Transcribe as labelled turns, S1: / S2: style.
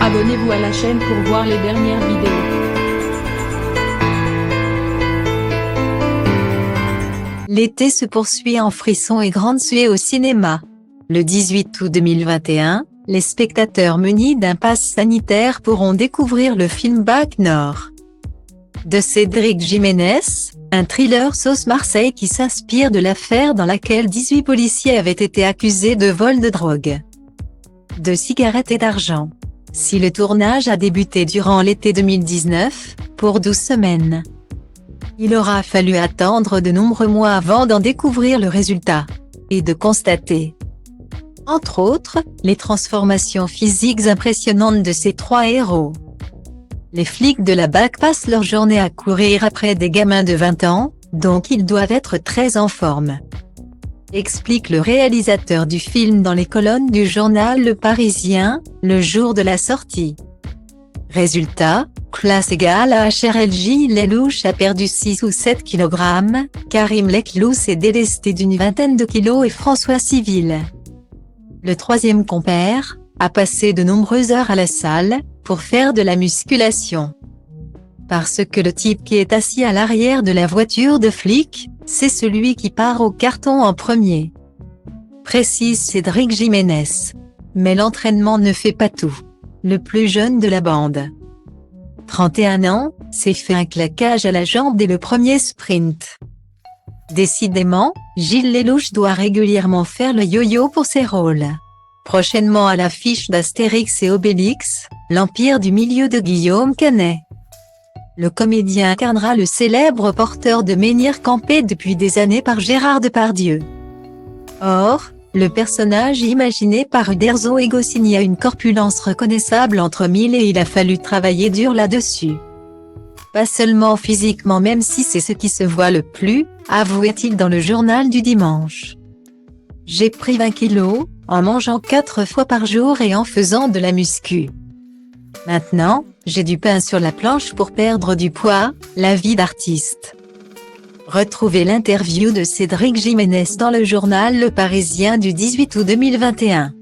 S1: Abonnez-vous à la chaîne pour voir les dernières vidéos.
S2: L'été se poursuit en frissons et grandes suées au cinéma. Le 18 août 2021, les spectateurs munis d'un pass sanitaire pourront découvrir le film Bac Nord de Cédric Jiménez, un thriller sauce Marseille qui s'inspire de l'affaire dans laquelle 18 policiers avaient été accusés de vol de drogue, de cigarettes et d'argent. Si le tournage a débuté durant l'été 2019, pour 12 semaines, il aura fallu attendre de nombreux mois avant d'en découvrir le résultat, et de constater, entre autres, les transformations physiques impressionnantes de ces trois héros. Les flics de la BAC passent leur journée à courir après des gamins de 20 ans, donc ils doivent être très en forme, explique le réalisateur du film dans les colonnes du journal Le Parisien, le jour de la sortie. Résultat, classe égale à HRLJ Lelouch a perdu 6 ou 7 kg, Karim Leclou s'est délesté d'une vingtaine de kilos et François Civil, le troisième compère, a passé de nombreuses heures à la salle, pour faire de la musculation. Parce que le type qui est assis à l'arrière de la voiture de flic, c'est celui qui part au carton en premier, précise Cédric Jiménez. Mais l'entraînement ne fait pas tout. Le plus jeune de la bande, 31 ans, s'est fait un claquage à la jambe dès le premier sprint. Décidément, Gilles Lelouch doit régulièrement faire le yo-yo pour ses rôles. Prochainement à l'affiche d'Astérix et Obélix, l'Empire du milieu de Guillaume Canet, le comédien incarnera le célèbre porteur de menhir campé depuis des années par Gérard Depardieu. Or, le personnage imaginé par Uderzo et Goscinny a une corpulence reconnaissable entre mille et il a fallu travailler dur là-dessus. Pas seulement physiquement même si c'est ce qui se voit le plus, avouait-il dans le journal du dimanche. J'ai pris 20 kilos, en mangeant 4 fois par jour et en faisant de la muscu. Maintenant, j'ai du pain sur la planche pour perdre du poids, la vie d'artiste. Retrouvez l'interview de Cédric Jiménez dans le journal Le Parisien du 18 août 2021.